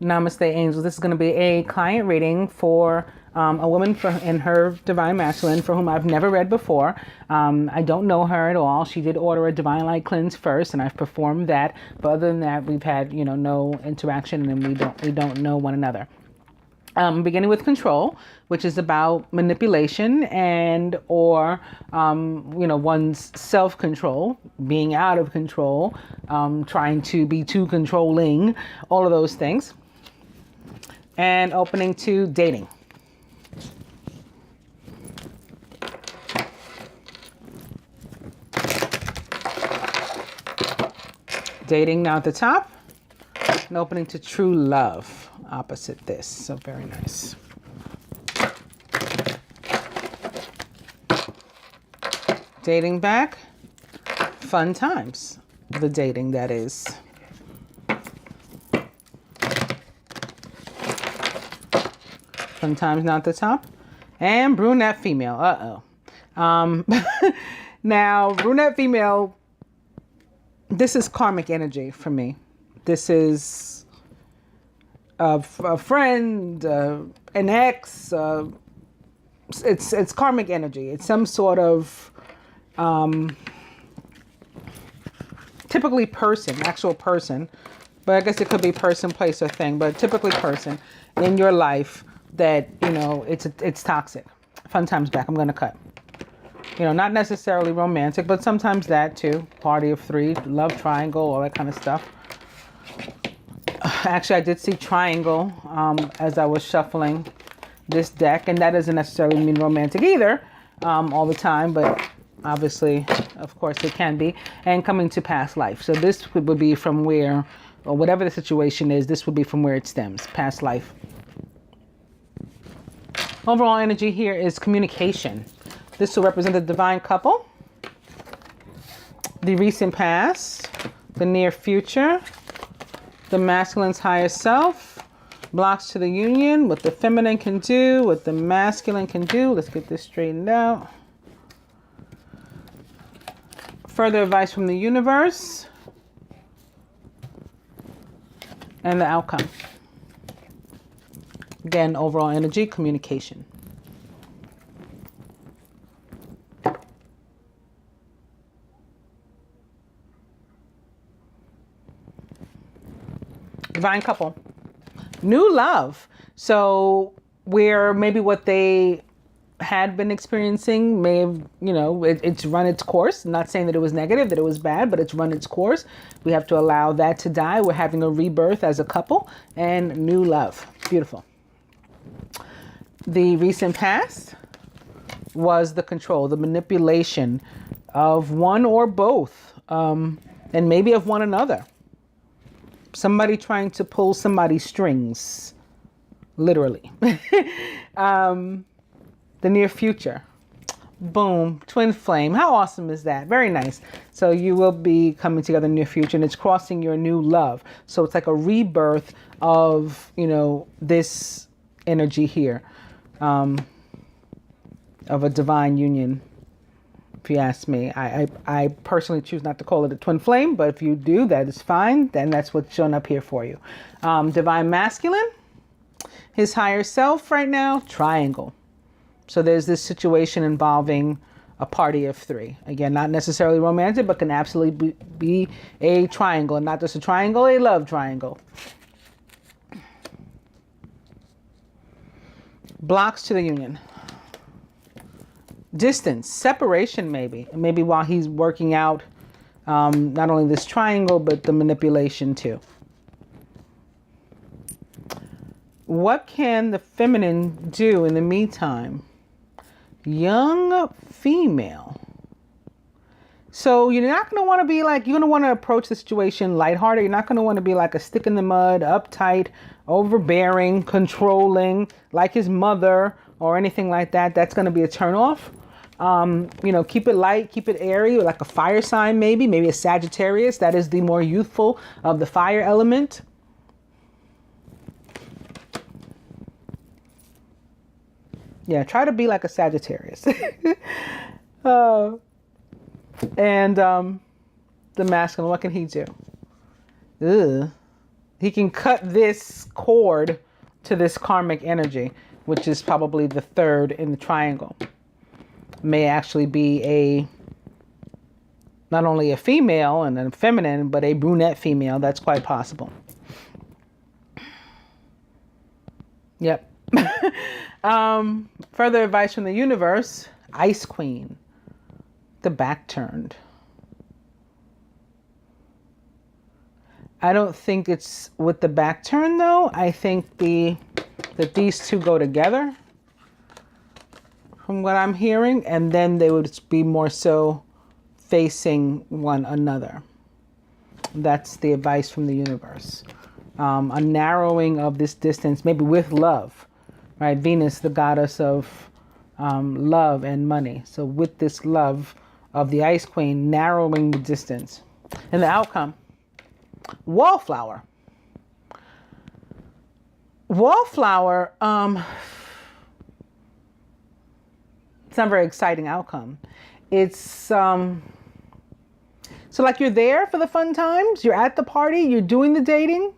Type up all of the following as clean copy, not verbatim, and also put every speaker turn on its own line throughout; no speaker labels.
Namaste, angels. This is going to be a client reading for a woman in her divine masculine for whom I've never read before. I don't know her at all. She did order a divine light cleanse first, and I've performed that. But other than that, we've had, no interaction, and we don't know one another. Beginning with control, which is about manipulation and or one's self-control, being out of control, trying to be too controlling, all of those things. And opening to dating. Dating now at the top, and opening to true love, opposite this. So very nice. Dating back, fun times. The dating, that is. Fun times now at the top. And brunette female. Now, brunette female, this is karmic energy for me. This is a friend, an ex. It's karmic energy. It's some sort of typically person, actual person, but I guess it could be person, place, or thing, but typically person in your life that, it's toxic. Fun times back. I'm going to cut. Not necessarily romantic, but sometimes that too. Party of three, love triangle, all that kind of stuff. Actually, I did see triangle as I was shuffling this deck, and that doesn't necessarily mean romantic either all the time, but obviously, of course, it can be. And coming to past life. So this would be from where, or whatever the situation is, this would be from where it stems, past life. Overall energy here is communication. This will represent the divine couple, the recent past, the near future, the masculine's higher self, blocks to the union, what the feminine can do, what the masculine can do. Let's get this straightened out. Further advice from the universe, and the outcome. Again, overall energy, communication. Divine couple. New love. So where maybe what they had been experiencing may have, it's run its course. I'm not saying that it was negative, that it was bad, but it's run its course. We have to allow that to die. We're having a rebirth as a couple and new love. Beautiful. The recent past was the control, the manipulation of one or both, and maybe of one another. Somebody trying to pull somebody's strings, literally. The near future. Boom. Twin flame. How awesome is that? Very nice. So you will be coming together in the near future, and it's crossing your new love. So it's like a rebirth of, this energy here, of a divine union. If you ask me, I personally choose not to call it a twin flame, but if you do, that is fine. Then that's what's shown up here for you. Divine masculine, his higher self right now, triangle. So there's this situation involving a party of three. Again, not necessarily romantic, but can absolutely be a triangle. And not just a triangle, a love triangle. Blocks to the union. Distance, separation maybe. Maybe while he's working out not only this triangle, but the manipulation too. What can the feminine do in the meantime? Young female. So you're not going to want to be like, you're going to want to approach the situation lighthearted. You're not going to want to be like a stick in the mud, uptight, overbearing, controlling, like his mother or anything like that. That's going to be a turnoff. Keep it light, keep it airy, like a fire sign maybe a Sagittarius. That is the more youthful of the fire element. Yeah, try to be like a Sagittarius. And the masculine, what can he do? Ugh. he can cut this cord to this karmic energy, which is probably the third in the triangle. May actually be not only a female and a feminine, but a brunette female. That's quite possible. Yep. Further advice from the universe, Ice Queen, the back turned. I don't think it's with the back turn though. I think that these two go together from what I'm hearing, and then they would be more so facing one another. That's the advice from the universe. A narrowing of this distance, maybe with love, right? Venus, the goddess of love and money. So with this love of the Ice Queen, narrowing the distance. And the outcome, Wallflower. Wallflower, it's not a very exciting outcome. It's, so like you're there for the fun times, you're at the party, you're doing the dating.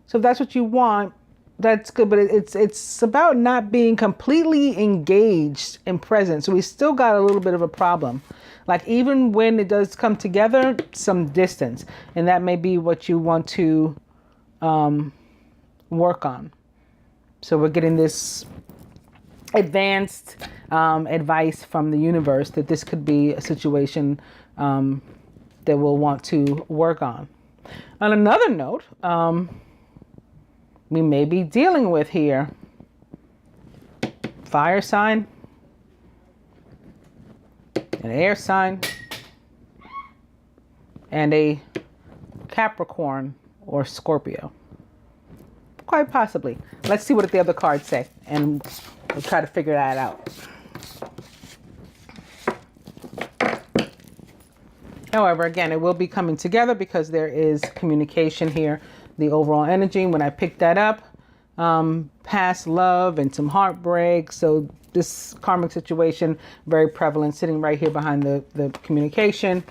So if that's what you want, that's good. But it's about not being completely engaged and present. So we still got a little bit of a problem. Like even when it does come together, some distance. And that may be what you want to work on. So we're getting this advanced advice from the universe that this could be a situation that we'll want to work on. On another note, we may be dealing with here fire sign, an air sign, and a Capricorn or Scorpio. Quite possibly. Let's see what the other cards say, and we'll try to figure that out. However, again, it will be coming together because there is communication here. The overall energy, when I picked that up, past love and some heartbreak. So this karmic situation, very prevalent, sitting right here behind the communication.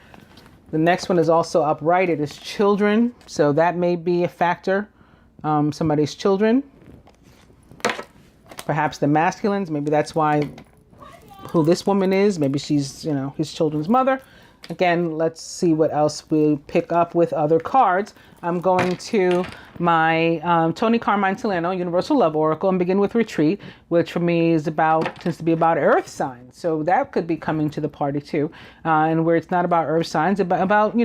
The next one is also upright. It is children. So that may be a factor. Somebody's children. Perhaps the masculines. Maybe that's why who this woman is. Maybe she's, his children's mother. Again, let's see what else we pick up with other cards. I'm going to my Tony Carmine Solano Universal Love Oracle and begin with Retreat, which for me tends to be about earth signs. So that could be coming to the party too. And where it's not about earth signs, about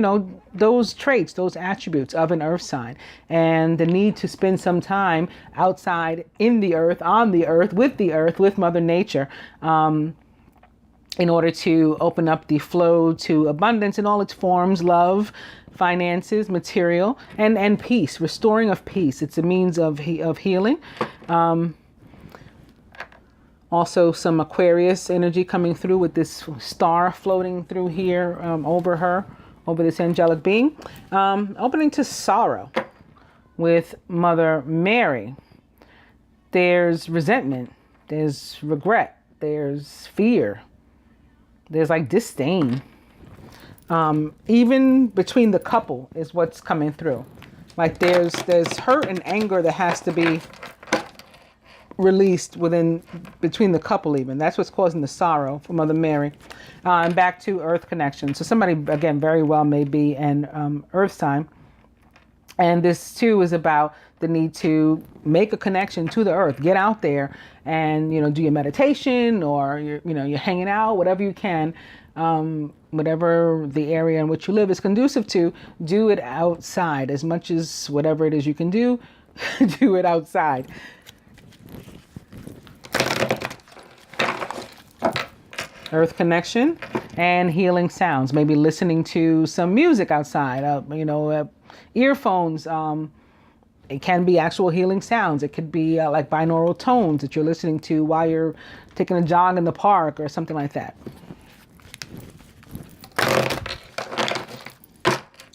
those traits, those attributes of an earth sign, and the need to spend some time outside in the earth, on the earth, with Mother Nature. In order to open up the flow to abundance in all its forms, love, finances, material, and peace, restoring of peace. It's a means of healing. Also some Aquarius energy coming through with this star floating through here over this angelic being. Opening to sorrow with Mother Mary. There's resentment, there's regret, there's fear. There's like disdain. Even between the couple is what's coming through. Like there's hurt and anger that has to be released between the couple even. That's what's causing the sorrow for Mother Mary. And back to earth connection. So somebody, again, very well may be an earth sign. And this too is about the need to make a connection to the earth. Get out there and, do your meditation, or you're hanging out, whatever you can, whatever the area in which you live is conducive to, do it outside as much as whatever it is you can do, do it outside. Earth connection and healing sounds. Maybe listening to some music outside, earphones. It can be actual healing sounds. It could be like binaural tones that you're listening to while you're taking a jog in the park or something like that.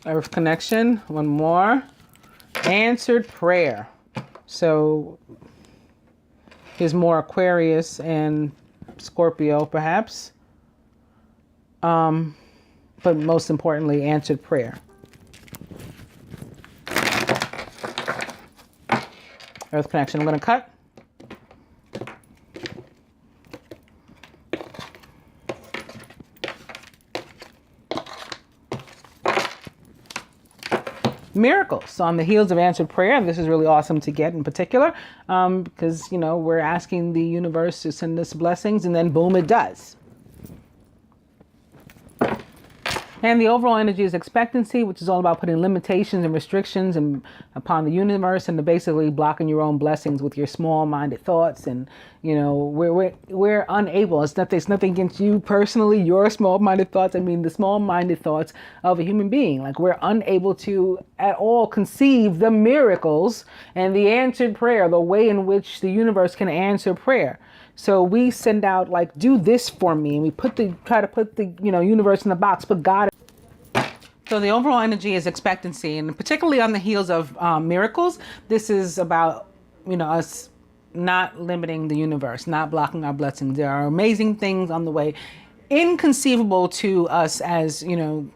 Earth connection. One more. Answered prayer. So here's more Aquarius and Scorpio perhaps. But most importantly, answered prayer. Earth connection. I'm going to cut. Miracles on the heels of answered prayer. This is really awesome to get in particular because, you know, we're asking the universe to send us blessings and then boom, it does. And the overall energy is expectancy, which is all about putting limitations and restrictions upon the universe and basically blocking your own blessings with your small-minded thoughts. And, you know, we're unable. It's nothing against you personally, your small-minded thoughts. I mean, the small-minded thoughts of a human being. Like, we're unable to at all conceive the miracles and the answered prayer, the way in which the universe can answer prayer. So we send out like, do this for me. And we try to put the, you know, universe in the box, put God. So the overall energy is expectancy, and particularly on the heels of miracles, this is about, you know, us not limiting the universe, not blocking our blessings. There are amazing things on the way, inconceivable to us as, you know,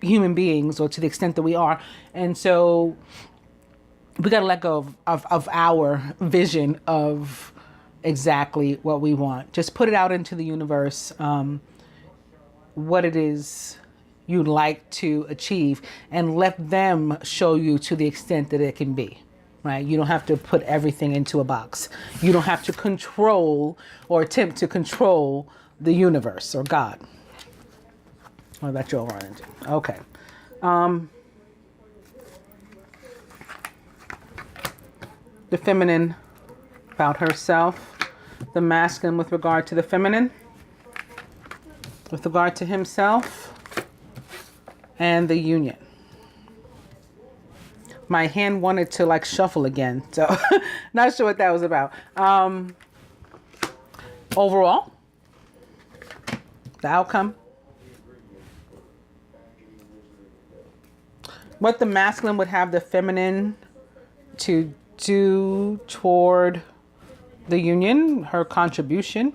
human beings, or to the extent that we are. And so we got to let go of our vision of exactly what we want. Just put it out into the universe, what it is you'd like to achieve, and let them show you to the extent that it can be, right? You don't have to put everything into a box. You don't have to control or attempt to control the universe or God. Oh, that's your overall energy. Okay. The feminine about herself, the masculine with regard to the feminine, with regard to himself, and the union. My hand wanted to like shuffle again, so not sure what that was about. Overall, the outcome, what the masculine would have the feminine to do toward the union, her contribution.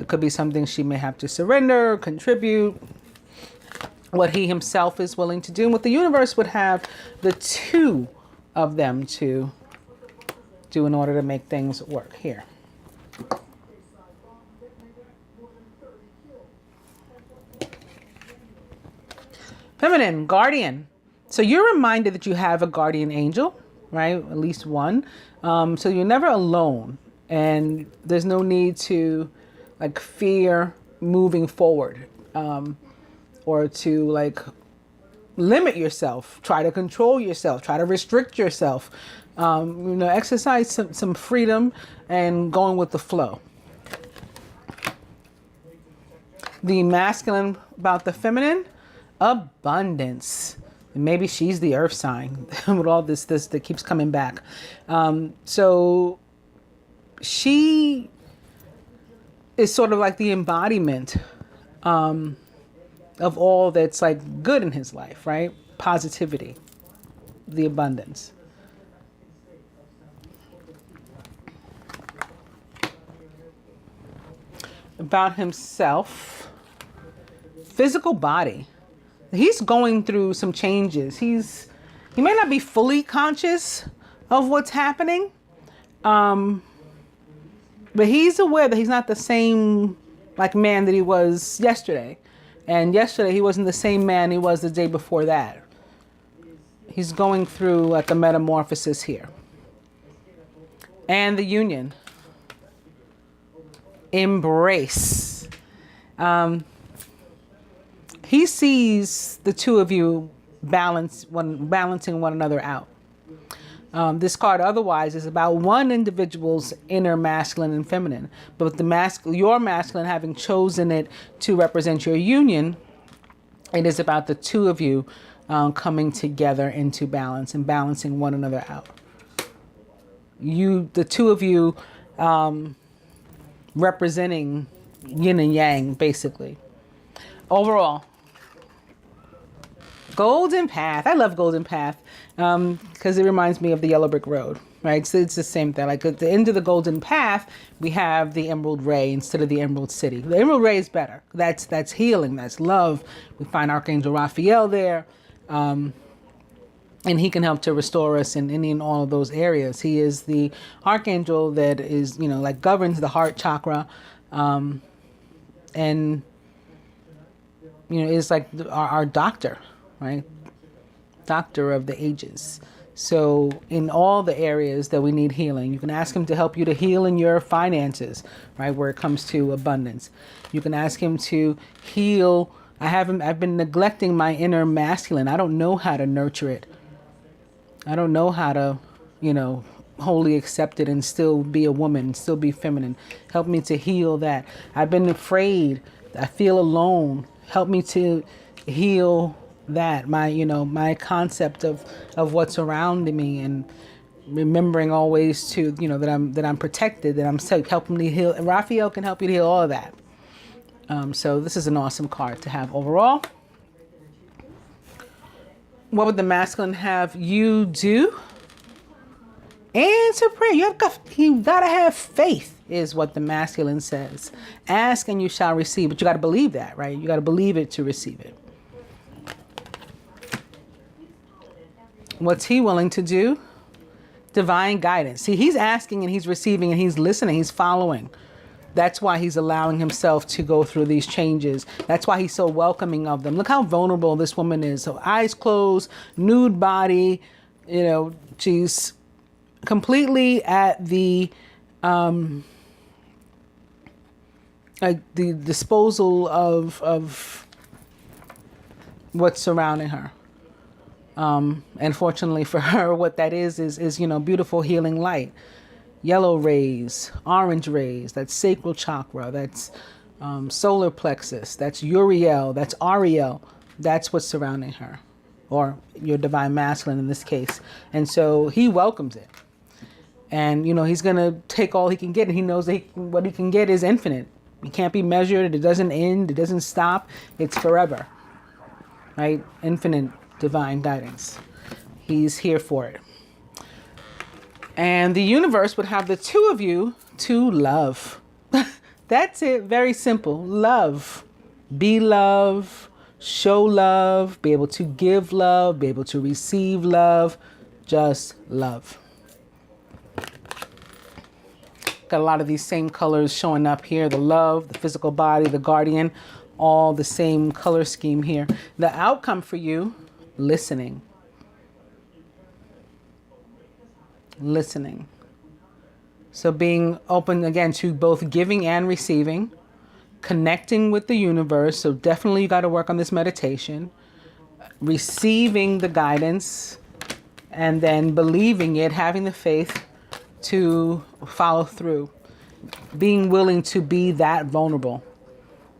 Could be something she may have to surrender, contribute, what he himself is willing to do, and what the universe would have the two of them to do in order to make things work. Here. Feminine, guardian. So you're reminded that you have a guardian angel, right? At least one. So you're never alone, and there's no need to like fear moving forward. Or to like limit yourself, try to control yourself, try to restrict yourself, you know, exercise some freedom and going with the flow. The masculine about the feminine, abundance. And maybe she's the earth sign with all this that keeps coming back. So she is sort of like the embodiment, of all that's like good in his life, right? Positivity, the abundance. About himself, physical body. He's going through some changes. He may not be fully conscious of what's happening, but he's aware that he's not the same like man that he was yesterday. And yesterday he wasn't the same man he was the day before that. He's going through like a metamorphosis here. And the union. Embrace. He sees the two of you balancing one another out. This card otherwise is about one individual's inner masculine and feminine, but your masculine having chosen it to represent your union, it is about the two of you coming together into balance and balancing one another out. The two of you representing yin and yang, basically. Overall, Golden Path. I love Golden Path because it reminds me of the Yellow Brick Road, right? So it's the same thing. Like at the end of the Golden Path, we have the Emerald Ray instead of the Emerald City. The Emerald Ray is better. That's healing. That's love. We find Archangel Raphael there. And he can help to restore us in all of those areas. He is the archangel that is, like governs the heart chakra. And, is like our doctor, right? Doctor of the ages. So in all the areas that we need healing, you can ask him to help you to heal in your finances, right? Where it comes to abundance. You can ask him to heal. I've been neglecting my inner masculine. I don't know how to nurture it. I don't know how to, wholly accept it and still be a woman, still be feminine. Help me to heal that. I've been afraid. I feel alone. Help me to heal that. My concept of what's surrounding me, and remembering always to, that I'm protected, that I'm safe. Help me to heal. And Raphael can help you to heal all of that. So this is an awesome card to have overall. What would the masculine have you do? Answer prayer. You gotta have faith, is what the masculine says. Ask and you shall receive. But you gotta believe that, right? You gotta believe it to receive it. What's he willing to do? Divine guidance. See, he's asking and he's receiving and he's listening. He's following. That's why he's allowing himself to go through these changes. That's why he's so welcoming of them. Look how vulnerable this woman is. So eyes closed, nude body, she's completely at the disposal of what's surrounding her. And fortunately for her, what that is beautiful healing light. Yellow rays, orange rays, that's sacral chakra, that's solar plexus, that's Uriel, that's Ariel. That's what's surrounding her, or your divine masculine in this case. And so he welcomes it. And, he's going to take all he can get, and he knows that what he can get is infinite. It can't be measured. It doesn't end. It doesn't stop. It's forever, right? Infinite divine guidance. He's here for it. And the universe would have the two of you to love. That's it. Very simple. Love. Be love. Show love. Be able to give love. Be able to receive love. Just love. Got a lot of these same colors showing up here. The love, the physical body, the guardian. All the same color scheme here. The outcome for you, listening. Listening. So being open again to both giving and receiving, connecting with the universe. So definitely you got to work on this meditation, receiving the guidance, and then believing it, having the faith to follow through, being willing to be that vulnerable,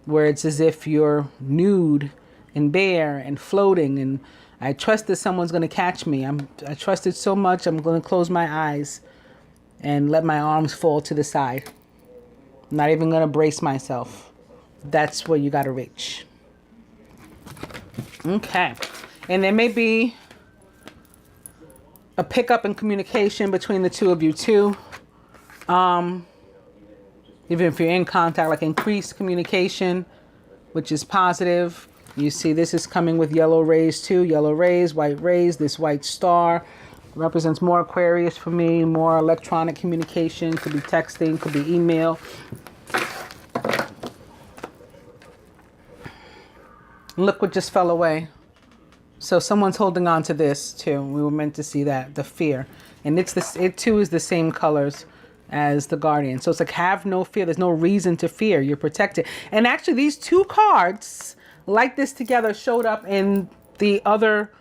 where it's as if you're nude and bare and floating, and I trust that someone's going to catch me. I trust it so much, I'm going to close my eyes and let my arms fall to the side. I'm not even going to brace myself. That's where you got to reach. Okay. And there may be a pickup in communication between the two of you too. Even if you're in contact, like increased communication, which is positive. You see this is coming with yellow rays too. Yellow rays, white rays. This white star represents more Aquarius for me, more electronic communication. Could be texting, could be email. Look what just fell away. So someone's holding on to this too. We were meant to see that, the fear. And it too is the same colors as the guardian. So it's like, have no fear. There's no reason to fear. You're protected. And actually these two cards like this together showed up in the other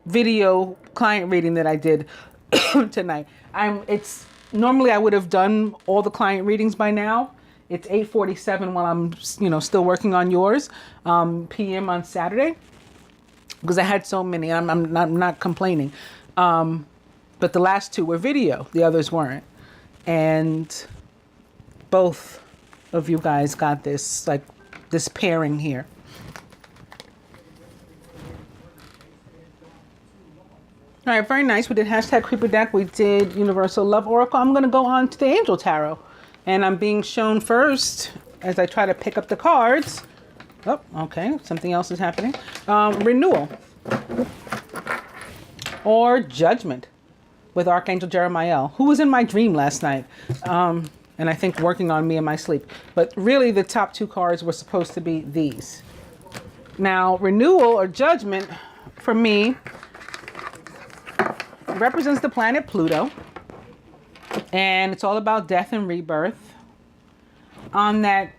video client reading that I did tonight. Normally I would have done all the client readings by now. It's 8:47 while I'm still working on yours, PM on Saturday, because I had so many. I'm not complaining, but the last two were video. The others weren't, and both of you guys got this pairing here. All right, very nice. We did hashtag Creeper Deck. We did Universal Love Oracle. I'm going to go on to the Angel Tarot. And I'm being shown first, as I try to pick up the cards. Oh, okay. Something else is happening. Renewal. or judgment with Archangel Jeremiah, who was in my dream last night. And I think working on me in my sleep. But really the top two cards were supposed to be these. Now, renewal or judgment for me represents the planet Pluto. And it's all about death and rebirth. On that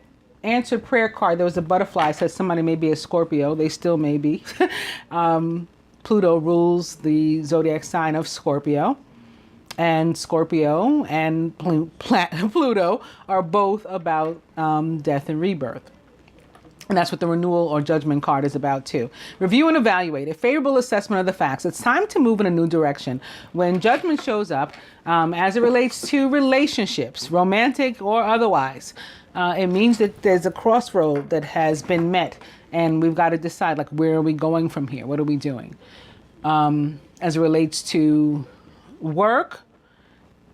answered prayer card, there was a butterfly. It says somebody may be a Scorpio. They still may be. Pluto rules the zodiac sign of Scorpio. And Scorpio and Pluto are both about death and rebirth. And that's what the renewal or judgment card is about too. Review and evaluate. A favorable assessment of the facts. It's time to move in a new direction. When judgment shows up, as it relates to relationships, romantic or otherwise, it means that there's a crossroad that has been met. And we've got to decide, like, where are we going from here? What are we doing? As it relates to work,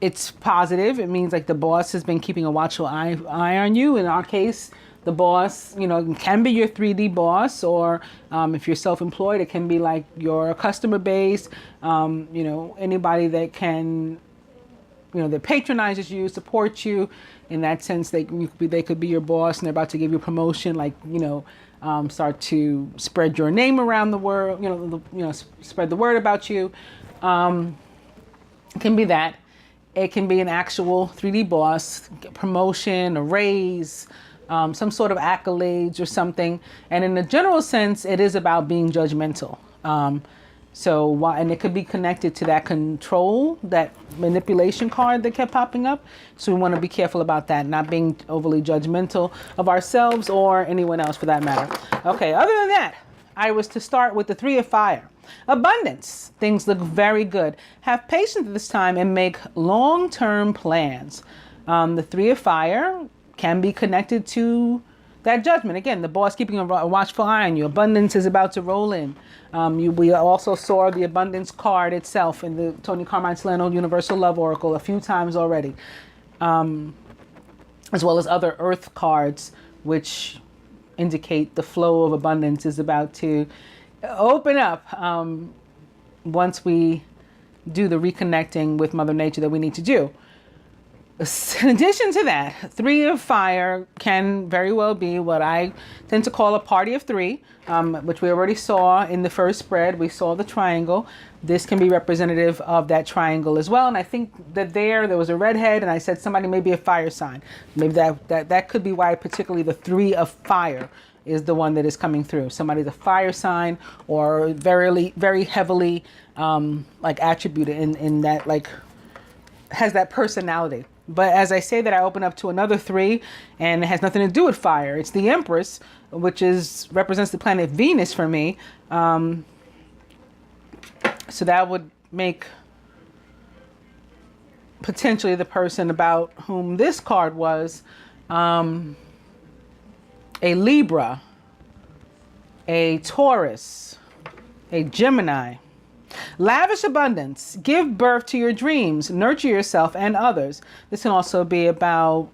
it's positive. It means like the boss has been keeping a watchful eye on you. In our case, the boss, can be your 3D boss, or if you're self-employed, it can be like your customer base, anybody that can, that patronizes you, supports you. In that sense, they could be your boss and they're about to give you a promotion, like, start to spread your name around the world, spread the word about you. It can be that. It can be an actual 3D boss, promotion, a raise, some sort of accolades or something. And in a general sense, it is about being judgmental. And it could be connected to that control, that manipulation card that kept popping up. So we want to be careful about that, not being overly judgmental of ourselves or anyone else for that matter. Okay, other than that, I was to start with the 3 of Fire. Abundance. Things look very good. Have patience this time and make long-term plans. The 3 of Fire can be connected to that judgment. Again, the boss keeping a watchful eye on you. Abundance is about to roll in. We also saw the abundance card itself in the Tony Carmine Solano Universal Love Oracle a few times already. As well as other earth cards, which indicate the flow of abundance is about to open up once we do the reconnecting with Mother Nature that we need to do. In addition to that, 3 of Fire can very well be what I tend to call a party of 3, which we already saw in the first spread. We saw the triangle. This can be representative of that triangle as well. And I think that there was a redhead, and I said somebody may be a fire sign. Maybe that could be why particularly the 3 of Fire is the one that is coming through. Somebody's a fire sign or very heavily like attributed in that, like, has that personality. But as I say that, I open up to another 3, and it has nothing to do with fire. It's the Empress, which represents the planet Venus for me. So that would make potentially the person about whom this card was a Libra, a Taurus, a Gemini. Lavish abundance. Give birth to your dreams. Nurture yourself and others. This can also be about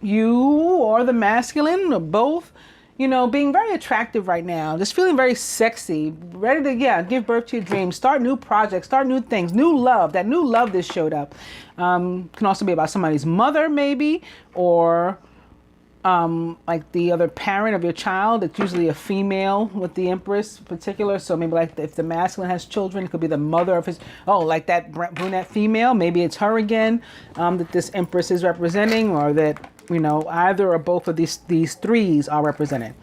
you or the masculine or both, being very attractive right now. Just feeling very sexy. Ready to, give birth to your dreams. Start new projects. Start new things. New love. That new love that showed up. Can also be about somebody's mother maybe, or like the other parent of your child. It's usually a female with the Empress in particular. So maybe like if the masculine has children, it could be the mother of his, like that brunette female. Maybe it's her again that this Empress is representing, or that, either or both of these 3s are represented.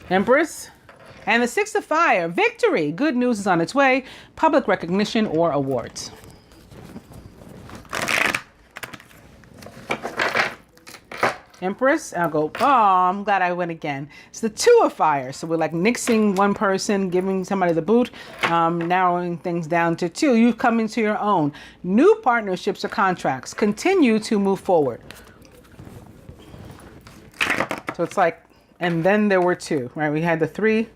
Empress. And the 6 of Fire. Victory. Good news is on its way. Public recognition or awards. Empress. I'll go, I'm glad I went again. It's the 2 of Fire. So we're like nixing one person, giving somebody the boot, narrowing things down to 2. You've come into your own. New partnerships or contracts. Continue to move forward. So it's like, and then there were 2, right? We had the 3.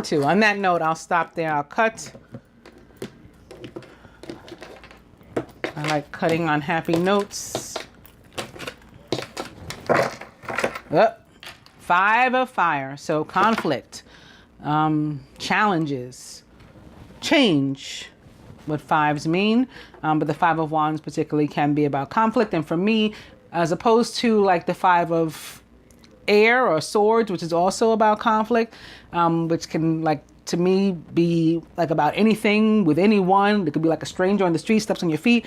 2. On that note, I'll stop there. I'll cut. I like cutting on happy notes. Five of fire. So conflict, challenges, change, what fives mean. But the Five of Wands particularly can be about conflict. And for me, as opposed to like the Five of Air or Swords, which is also about conflict, which can, like, to me, be like about anything with anyone. It could be like a stranger on the street steps on your feet.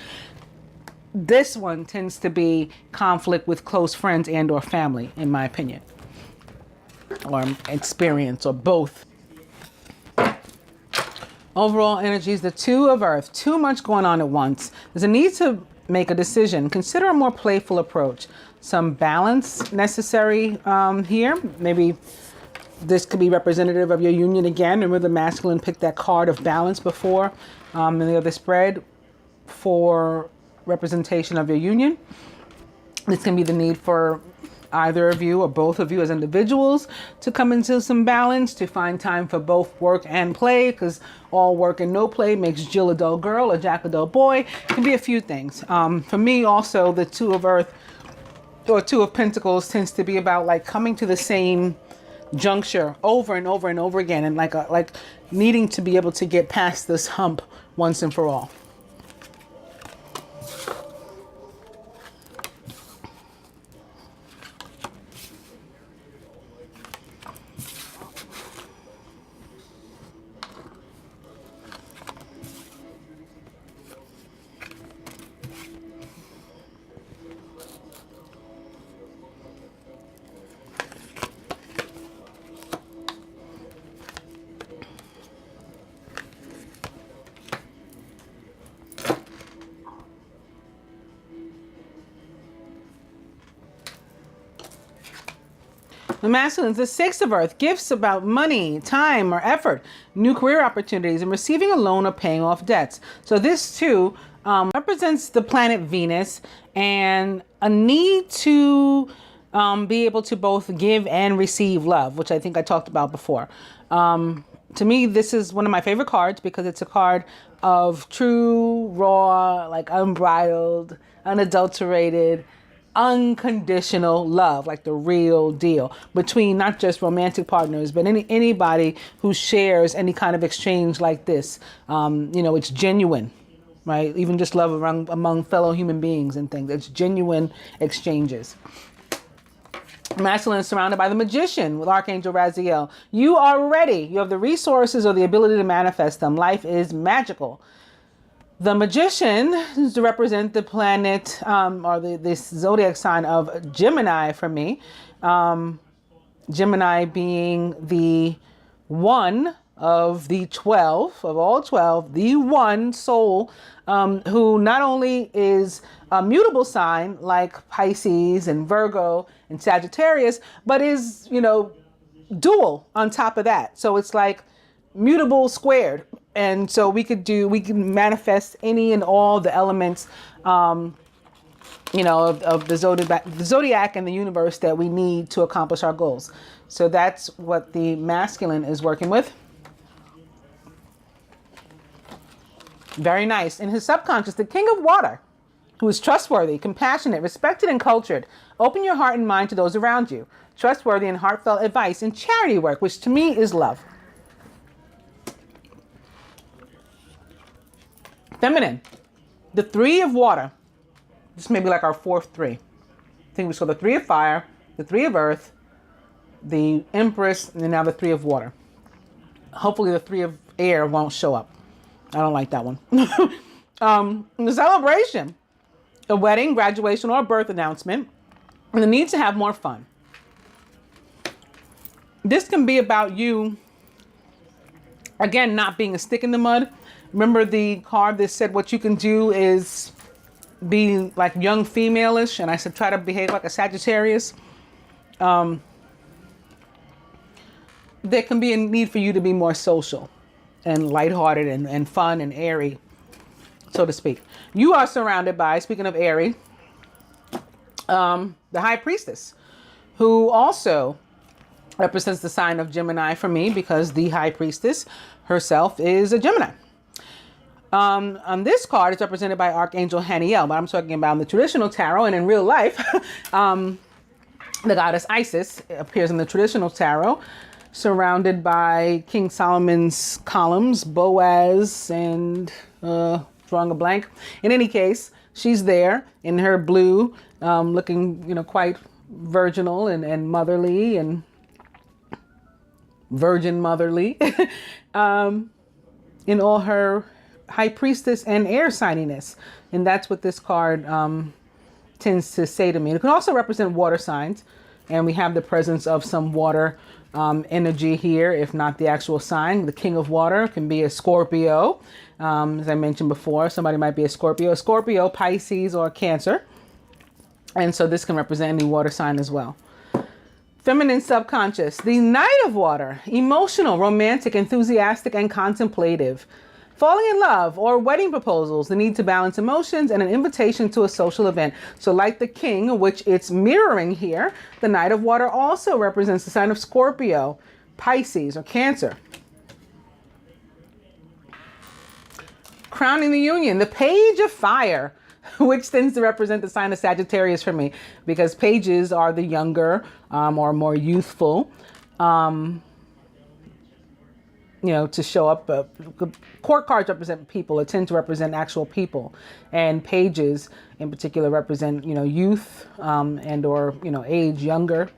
This one tends to be conflict with close friends and or family, in my opinion, or experience, or both. Overall energies, the Two of Earth, too much going on at once. There's a need to make a decision. Consider a more playful approach. Some balance necessary here. Maybe this could be representative of your union again. Remember, the masculine picked that card of balance before in the other spread for representation of your union. This can be the need for either of you or both of you as individuals to come into some balance, to find time for both work and play, because all work and no play makes Jill a dull girl or Jack a dull boy. It can be a few things. For me also, the Two of Earth or Two of Pentacles tends to be about like coming to the same juncture over and over and over again, and like needing to be able to get past this hump once and for all. The masculines, the Six of Earth, gifts about money, time, or effort, new career opportunities, and receiving a loan or paying off debts. So this too represents the planet Venus and a need to be able to both give and receive love, which I think I talked about before. To me, this is one of my favorite cards because it's a card of true, raw, like unbridled, unadulterated, unconditional love, like the real deal between not just romantic partners, but anybody who shares any kind of exchange like this. It's genuine, right? Even just love among fellow human beings and things. It's genuine exchanges. Masculine is surrounded by the Magician with Archangel Raziel. You are ready. You have the resources or the ability to manifest them. Life is magical. The Magician is to represent the planet or this zodiac sign of Gemini for me. Gemini being the one of the 12, of all 12, the one soul who not only is a mutable sign like Pisces and Virgo and Sagittarius, but is, dual on top of that. So it's like mutable squared. And so we can manifest any and all the elements, of the zodiac and the universe that we need to accomplish our goals. So that's what the masculine is working with. Very nice. In his subconscious, the King of Water, who is trustworthy, compassionate, respected, and cultured. Open your heart and mind to those around you. Trustworthy and heartfelt advice and charity work, which to me is love. Feminine, the Three of Water. This may be like our fourth three. I think we saw the Three of Fire, the Three of Earth, the Empress, and now the Three of Water. Hopefully the Three of Air won't show up. I don't like that one. The celebration, a wedding, graduation, or a birth announcement, and the need to have more fun. This can be about you, again, not being a stick in the mud. Remember the card that said what you can do is be like young female-ish, and I said try to behave like a Sagittarius. There can be a need for you to be more social and lighthearted and fun and airy, so to speak. You are surrounded by, speaking of airy, the High Priestess, who also represents the sign of Gemini for me because the High Priestess herself is a Gemini. On this card, it's represented by Archangel Haniel, but I'm talking about in the traditional tarot and in real life. The goddess Isis appears in the traditional tarot, surrounded by King Solomon's columns, Boaz, and drawing a blank. In any case, she's there in her blue, looking, quite virginal and motherly and virgin motherly, in all her high priestess and air signiness. And that's what this card tends to say to me. It can also represent water signs, and we have the presence of some water energy here, if not the actual sign. The king of water can be a Scorpio. As I mentioned before, somebody might be a Scorpio, Pisces, or Cancer. And so this can represent any water sign as well. Feminine subconscious, the Knight of Water, emotional, romantic, enthusiastic, and contemplative. Falling in love or wedding proposals, the need to balance emotions, and an invitation to a social event. So like the king, which it's mirroring here, the Knight of Water also represents the sign of Scorpio, Pisces, or Cancer. Crowning the union, the Page of Fire, which tends to represent the sign of Sagittarius for me, because pages are the younger or more youthful, to show up. Court cards represent people. It tend to represent actual people. And pages in particular represent, youth and or, age younger.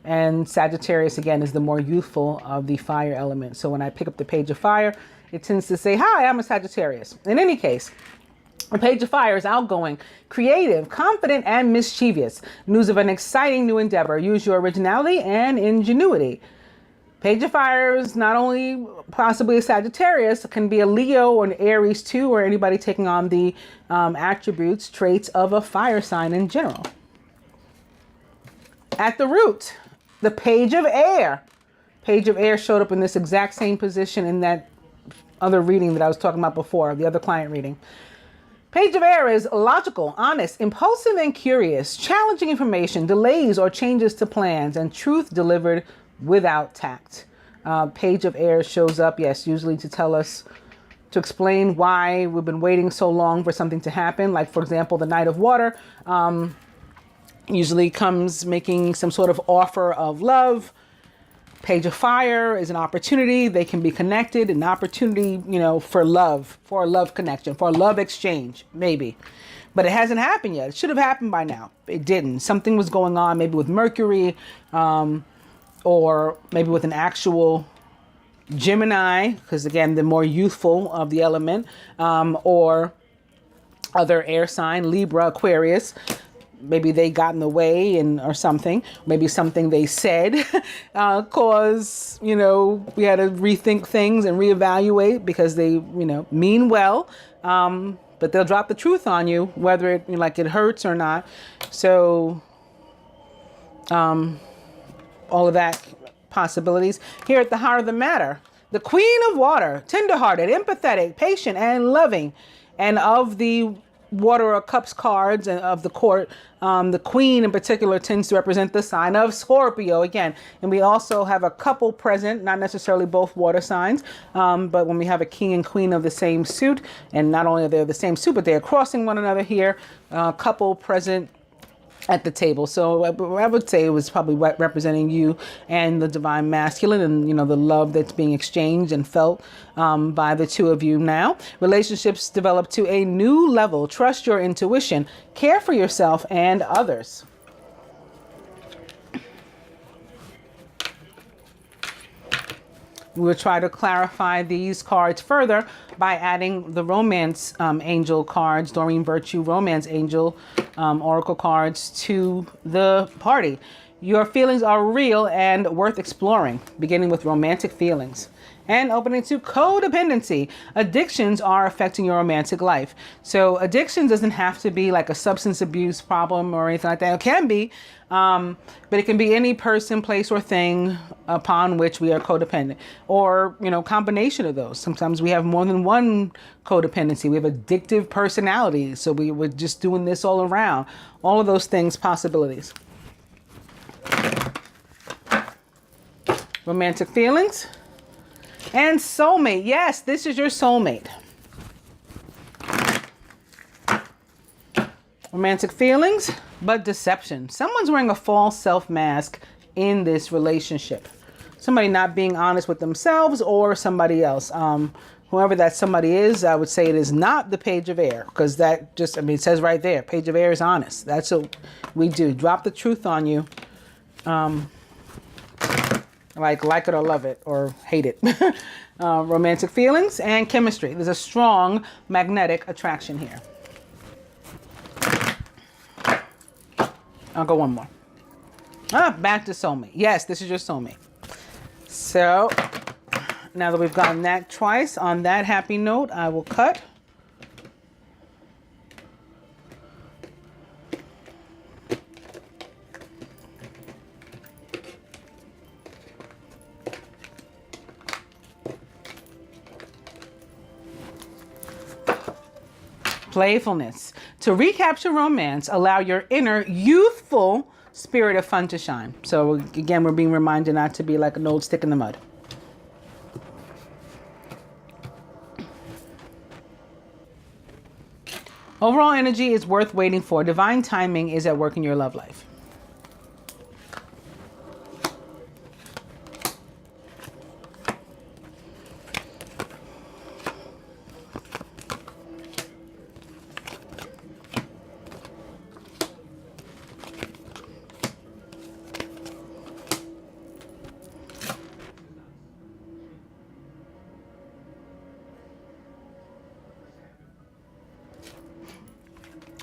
And Sagittarius, again, is the more youthful of the fire element. So when I pick up the Page of Fire, it tends to say, hi, I'm a Sagittarius. In any case, the Page of Fire is outgoing, creative, confident, and mischievous. News of an exciting new endeavor. Use your originality and ingenuity. Page of Fire is not only possibly a Sagittarius, it can be a Leo or an Aries too, or anybody taking on the attributes, traits of a fire sign in general. At the root, the Page of Air. Page of Air showed up in this exact same position in that other reading that I was talking about before, the other client reading. Page of Air is logical, honest, impulsive, and curious, challenging information, delays or changes to plans, and truth delivered without tact. Page of Air shows up, yes, usually to tell us, to explain why we've been waiting so long for something to happen. Like, for example, the Knight of Water usually comes making some sort of offer of love. Page of Fire is an opportunity. They can be connected, an opportunity, for love, for a love connection, for a love exchange, maybe. But it hasn't happened yet. It should have happened by now. It didn't. Something was going on, maybe with Mercury, or maybe with an actual Gemini, because again, the more youthful of the element, or other air sign, Libra, Aquarius. Maybe they got in the way or something. Maybe something they said caused, we had to rethink things and reevaluate because they, mean well. But they'll drop the truth on you, whether it hurts or not. So all of that possibilities. Here at the heart of the matter, the Queen of Water, tenderhearted, empathetic, patient, and loving. And of the Water of Cups cards and of the court, the Queen in particular tends to represent the sign of Scorpio again. And we also have a couple present, not necessarily both water signs, but when we have a King and Queen of the same suit, and not only are they the same suit, but they are crossing one another here, couple present at the table. So I would say it was probably representing you and the divine masculine, and the love that's being exchanged and felt by the two of you now. Relationships develop to a new level. Trust your intuition. Care for yourself and others. We'll try to clarify these cards further by adding the romance angel cards, Doreen Virtue romance angel oracle cards to the party. Your feelings are real and worth exploring, beginning with romantic feelings. And opening to codependency. Addictions are affecting your romantic life. So addiction doesn't have to be like a substance abuse problem or anything like that. It can be, but it can be any person, place, or thing upon which we are codependent, or, combination of those. Sometimes we have more than one codependency. We have addictive personalities. So we're just doing this all around. All of those things, possibilities. Romantic feelings. And soulmate. Yes, this is your soulmate. Romantic feelings. but deception. Someone's wearing a false self mask in this relationship. Somebody not being honest with themselves or somebody else. Whoever that somebody is, I would say it is not the Page of Air, because that just, I mean, it says right there, Page of Air is honest. That's what we do. Drop the truth on you. Like it or love it or hate it. Romantic feelings and chemistry. There's a strong magnetic attraction here. I'll go one more. Back to soulmate. Yes, this is your soulmate. So now that we've gotten that twice, on that happy note, I will cut. Playfulness. To recapture romance, allow your inner youthful spirit of fun to shine. So again, we're being reminded not to be like an old stick in the mud. Overall energy is worth waiting for. Divine timing is at work in your love life.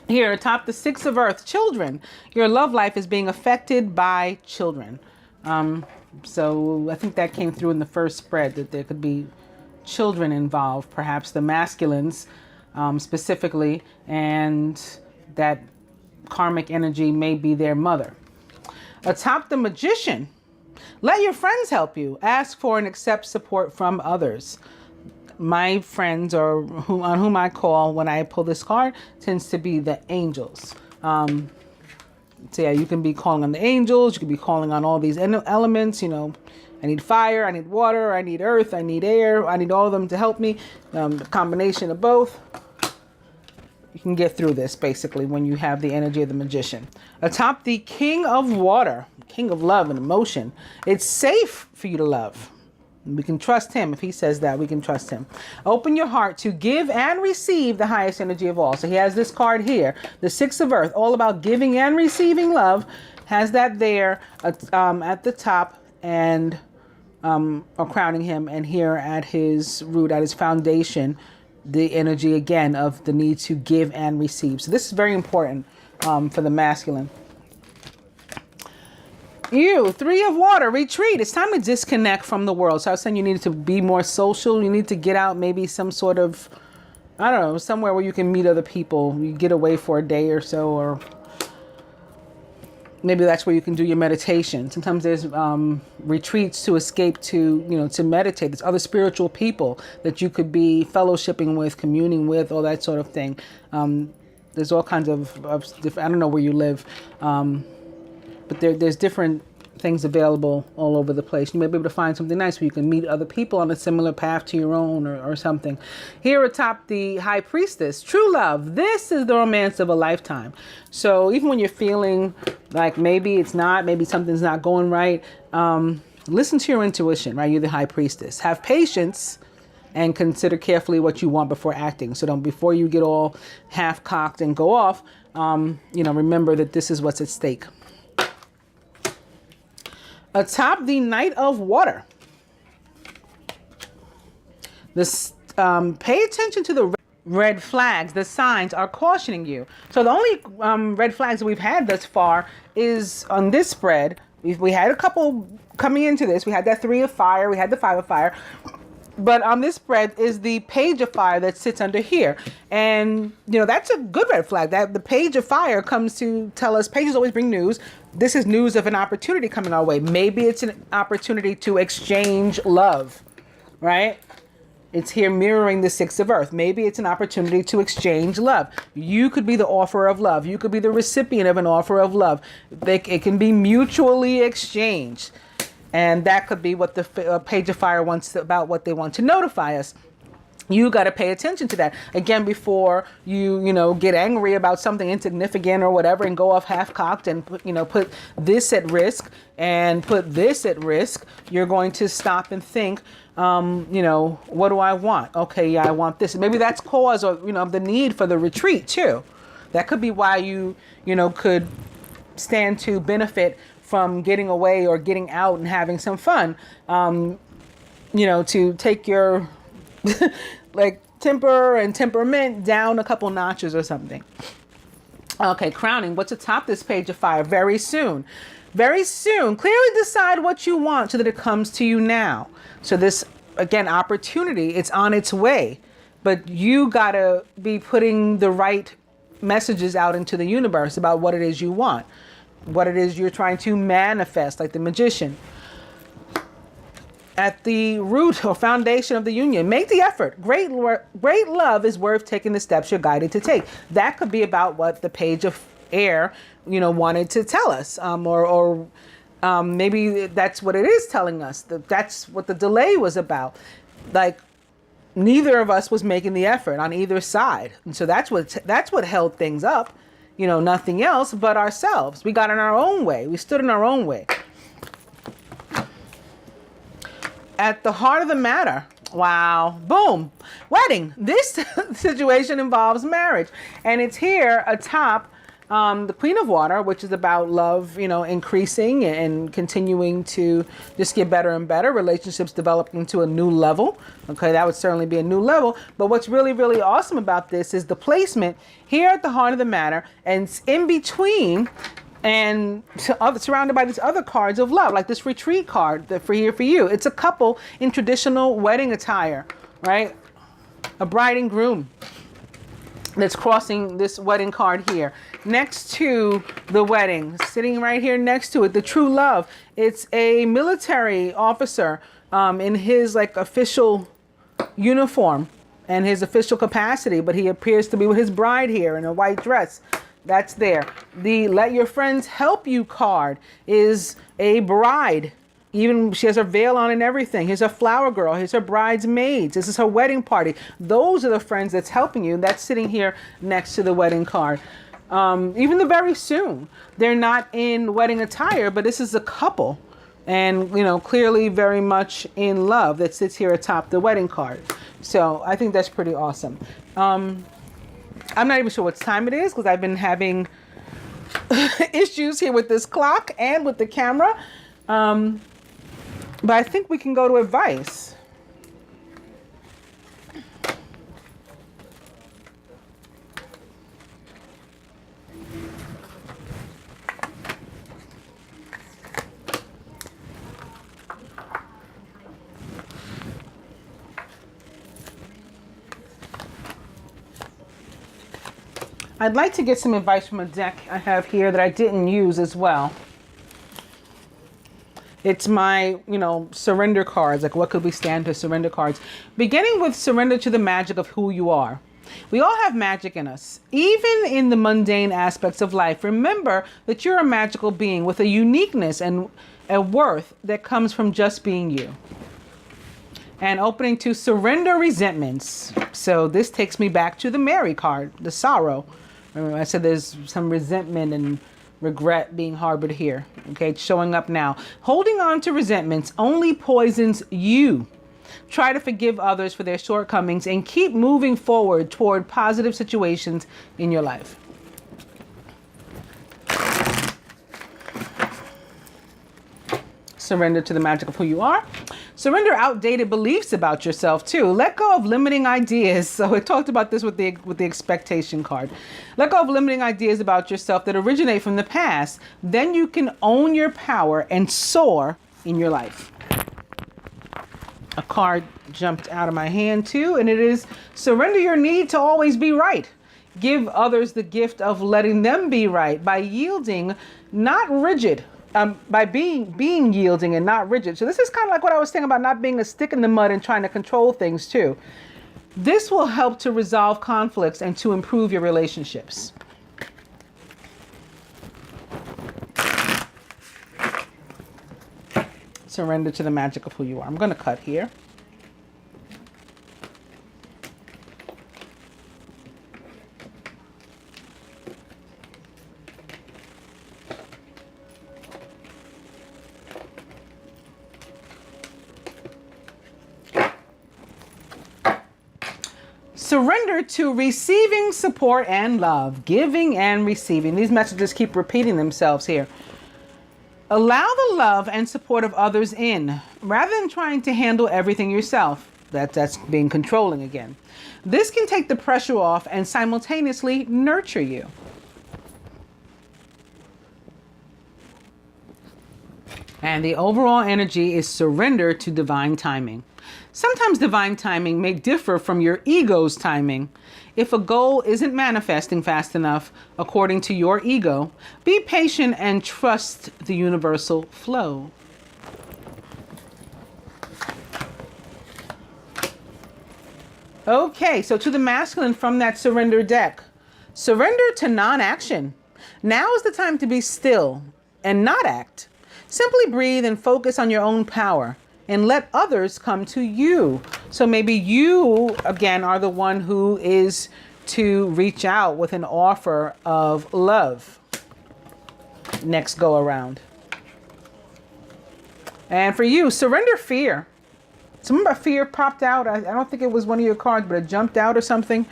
Here, atop the Six of Earth, children. Your love life is being affected by children. So I think that came through in the first spread, that there could be children involved, perhaps the masculines specifically, and that karmic energy may be their mother. Atop the Magician, let your friends help you. Ask for and accept support from others. My friends, or on whom I call when I pull this card, tends to be the angels. So yeah, you can be calling on the angels. You can be calling on all these elements. You know, I need fire, I need water, I need earth, I need air. I need all of them to help me. The combination of both. You can get through this basically when you have the energy of the Magician. Atop the King of Water, King of Love and Emotion. It's safe for you to love. We can trust him. If he says that, we can trust him. Open your heart to give and receive the highest energy of all. So he has this card here, the Six of Earth, all about giving and receiving love. Has that there at the top, and or crowning him, and here at his root, at his foundation, the energy again of the need to give and receive. So this is very important for the masculine. You, Three of Water, retreat. It's time to disconnect from the world. So I was saying you need to be more social. You need to get out, maybe some sort of, I don't know, somewhere where you can meet other people. You get away for a day or so, or maybe that's where you can do your meditation. Sometimes there's retreats to escape to, you know, to meditate. There's other spiritual people that you could be fellowshipping with, communing with, all that sort of thing. There's all kinds of different, I don't know where you live, but there's different things available all over the place. You may be able to find something nice where you can meet other people on a similar path to your own, or something. Here atop the High Priestess, true love. This is the romance of a lifetime. So even when you're feeling like maybe it's not, maybe something's not going right, listen to your intuition, right? You're the High Priestess. Have patience and consider carefully what you want before acting. So don't, before you get all half-cocked and go off, you know, remember that this is what's at stake. Atop the Knight of Water. This, pay attention to the red flags. The signs are cautioning you. So the only red flags that we've had thus far is on this spread. We had a couple coming into this. We had that Three of Fire. We had the Five of Fire. But on this spread is the Page of Fire that sits under here. And, you know, that's a good red flag. That the Page of Fire comes to tell us, pages always bring news. This is news of an opportunity coming our way. Maybe it's an opportunity to exchange love, right? It's here mirroring the Six of Earth. Maybe it's an opportunity to exchange love. You could be the offer of love. You could be the recipient of an offer of love. It can be mutually exchanged. And that could be what the Page of Fire wants, about what they want to notify us. You got to pay attention to that. Again, before you get angry about something insignificant or whatever and go off half-cocked and put this at risk and put this at risk, you're going to stop and think, what do I want? Okay, yeah, I want this. Maybe that's cause or, the need for the retreat too. That could be why you could stand to benefit from getting away or getting out and having some fun, to take your like temper and temperament down a couple notches or something. Okay, crowning. What's atop this page of fire? Very soon. Very soon. Clearly decide what you want so that it comes to you now. So this, again, opportunity, it's on its way. But you got to be putting the right messages out into the universe about what it is you want. What it is you're trying to manifest, like the magician. At the root or foundation of the union, make the effort. Great love is worth taking the steps you're guided to take. That could be about what the page of air, wanted to tell us, or maybe that's what it is telling us. That's what the delay was about. Like neither of us was making the effort on either side, and so that's what held things up. Nothing else but ourselves. We got in our own way. We stood in our own way. At the heart of the matter, wow, boom, wedding. This situation involves marriage. And it's here atop the Queen of Water, which is about love, increasing and continuing to just get better and better. Relationships developing to a new level. Okay, that would certainly be a new level. But what's really, really awesome about this is the placement here at the heart of the matter and in between and surrounded by these other cards of love, like this retreat card that for you. It's a couple in traditional wedding attire, right? A bride and groom that's crossing this wedding card here. Next to the wedding, sitting right here next to it, the true love. It's a military officer in his official uniform and his official capacity, but he appears to be with his bride here in a white dress. That's there. The let your friends help you card is a bride. Even she has her veil on and everything. Here's a flower girl. Here's her bridesmaids. This is her wedding party. Those are the friends that's helping you. That's sitting here next to the wedding card. Even the very soon. They're not in wedding attire, but this is a couple. And, clearly very much in love that sits here atop the wedding card. So I think that's pretty awesome. I'm not even sure what time it is because I've been having issues here with this clock and with the camera. But I think we can go to advice. I'd like to get some advice from a deck I have here that I didn't use as well. It's my, surrender cards. Like what could we stand to surrender cards? Beginning with surrender to the magic of who you are. We all have magic in us. Even in the mundane aspects of life, remember that you're a magical being with a uniqueness and a worth that comes from just being you. And opening to surrender resentments. So this takes me back to the Mary card, the sorrow. Remember I said there's some resentment and regret being harbored here. Okay, it's showing up now. Holding on to resentments only poisons you. Try to forgive others for their shortcomings and keep moving forward toward positive situations in your life. Surrender to the magic of who you are. Surrender outdated beliefs about yourself too. Let go of limiting ideas. So I talked about this with the expectation card. Let go of limiting ideas about yourself that originate from the past. Then you can own your power and soar in your life. A card jumped out of my hand too, and it is surrender your need to always be right. Give others the gift of letting them be right by yielding, not rigid. By being yielding and not rigid. So this is kind of like what I was saying about not being a stick in the mud and trying to control things too. This will help to resolve conflicts and to improve your relationships. Surrender to the magic of who you are. I'm going to cut here. Surrender to receiving support and love. Giving and receiving. These messages keep repeating themselves here. Allow the love and support of others in, rather than trying to handle everything yourself. That's being controlling again. This can take the pressure off and simultaneously nurture you. And the overall energy is surrender to divine timing. Sometimes divine timing may differ from your ego's timing. If a goal isn't manifesting fast enough according to your ego, be patient and trust the universal flow. Okay, so to the masculine from that surrender deck. Surrender to non-action. Now is the time to be still and not act. Simply breathe and focus on your own power and let others come to you. So maybe you, again, are the one who is to reach out with an offer of love next go around. And for you, surrender fear. Something about fear popped out. I don't think it was one of your cards, but it jumped out or something.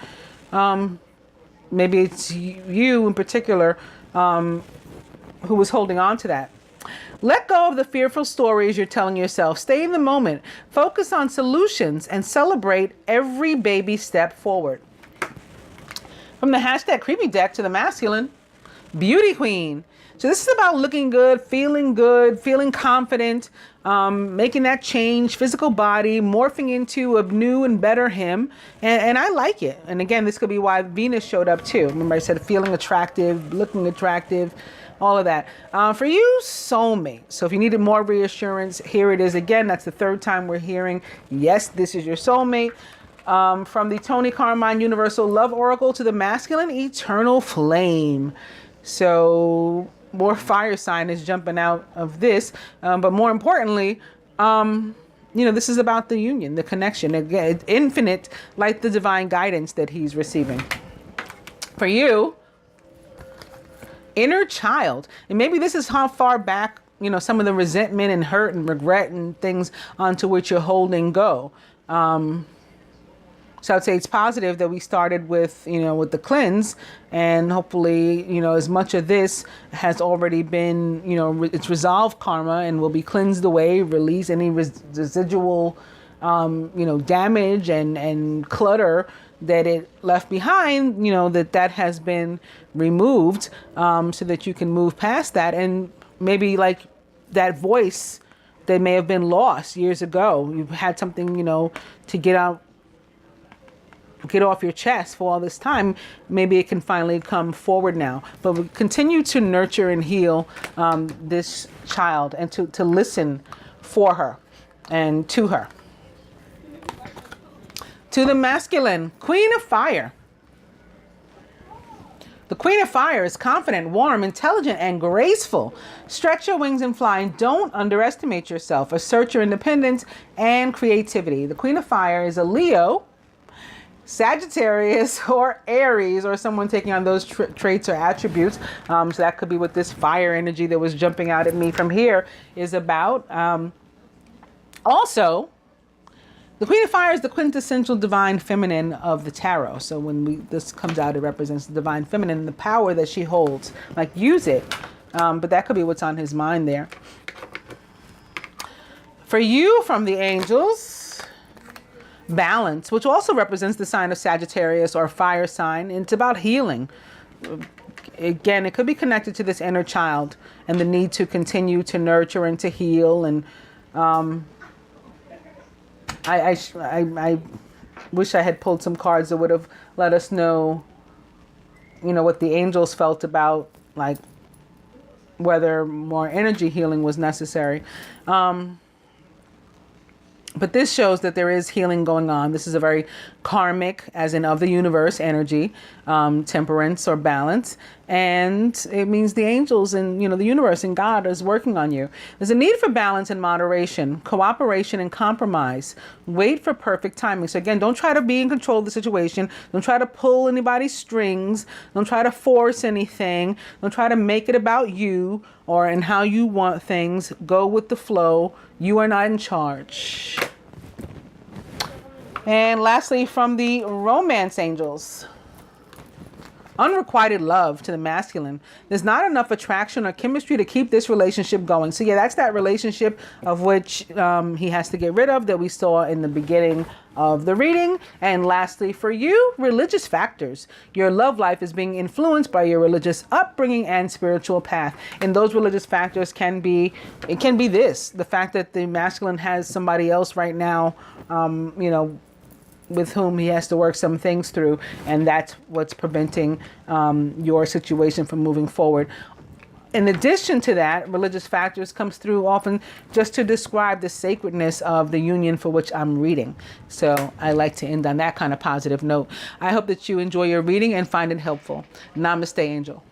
Maybe it's you in particular who was holding on to that. Let go of the fearful stories you're telling yourself. Stay in the moment. Focus on solutions and celebrate every baby step forward. From the hashtag creepy deck to the masculine, beauty queen. So this is about looking good, feeling confident, making that change, physical body, morphing into a new and better him. And I like it. And again, this could be why Venus showed up too. Remember I said feeling attractive, looking attractive, all of that. For you, soulmate. So if you needed more reassurance, here it is again. That's the third time we're hearing, yes, this is your soulmate. From the Tony Carmine Universal Love Oracle to the masculine eternal flame. So more fire sign is jumping out of this. But more importantly, this is about the union, the connection. Again, infinite, like the divine guidance that he's receiving. For you, inner child. And maybe this is how far back, some of the resentment and hurt and regret and things onto which you're holding go. So I'd say it's positive that we started with the cleanse, and hopefully, as much of this has already been, it's resolved karma and will be cleansed away, release any residual, damage and clutter that it left behind, that has been removed, so that you can move past that. And maybe like that voice that may have been lost years ago, you've had something, to get off your chest for all this time, maybe it can finally come forward now. But we continue to nurture and heal this child, and to listen for her and to her. To the masculine, Queen of Fire. The Queen of Fire is confident, warm, intelligent, and graceful. Stretch your wings and fly, and don't underestimate yourself. Assert your independence and creativity. The Queen of Fire is a Leo, Sagittarius, or Aries, or someone taking on those traits or attributes. So that could be what this fire energy that was jumping out at me from here is about. Also, the Queen of Fire is the quintessential divine feminine of the tarot. So when this comes out, it represents the divine feminine, the power that she holds. Like, use it. But that could be what's on his mind there. For you, from the angels, balance, which also represents the sign of Sagittarius or fire sign. And it's about healing. Again, it could be connected to this inner child and the need to continue to nurture and to heal. And I wish I had pulled some cards that would have let us know, what the angels felt about, like, whether more energy healing was necessary. But this shows that there is healing going on. This is a very karmic, as in of the universe, energy, temperance or balance. And it means the angels and, the universe and God is working on you. There's a need for balance and moderation, cooperation and compromise. Wait for perfect timing. So again, don't try to be in control of the situation. Don't try to pull anybody's strings. Don't try to force anything. Don't try to make it about you or in how you want things. Go with the flow. You are not in charge. And lastly, from the romance angels. Unrequited love to the masculine. There's not enough attraction or chemistry to keep this relationship going. So yeah, that's that relationship of which he has to get rid of that we saw in the beginning of the reading. And lastly, for you, religious factors. Your love life is being influenced by your religious upbringing and spiritual path. And those religious factors can be this, the fact that the masculine has somebody else right now, with whom he has to work some things through, and that's what's preventing your situation from moving forward. In addition to that, religious factors comes through often just to describe the sacredness of the union for which I'm reading. So I like to end on that kind of positive note. I hope that you enjoy your reading and find it helpful. Namaste, Angel.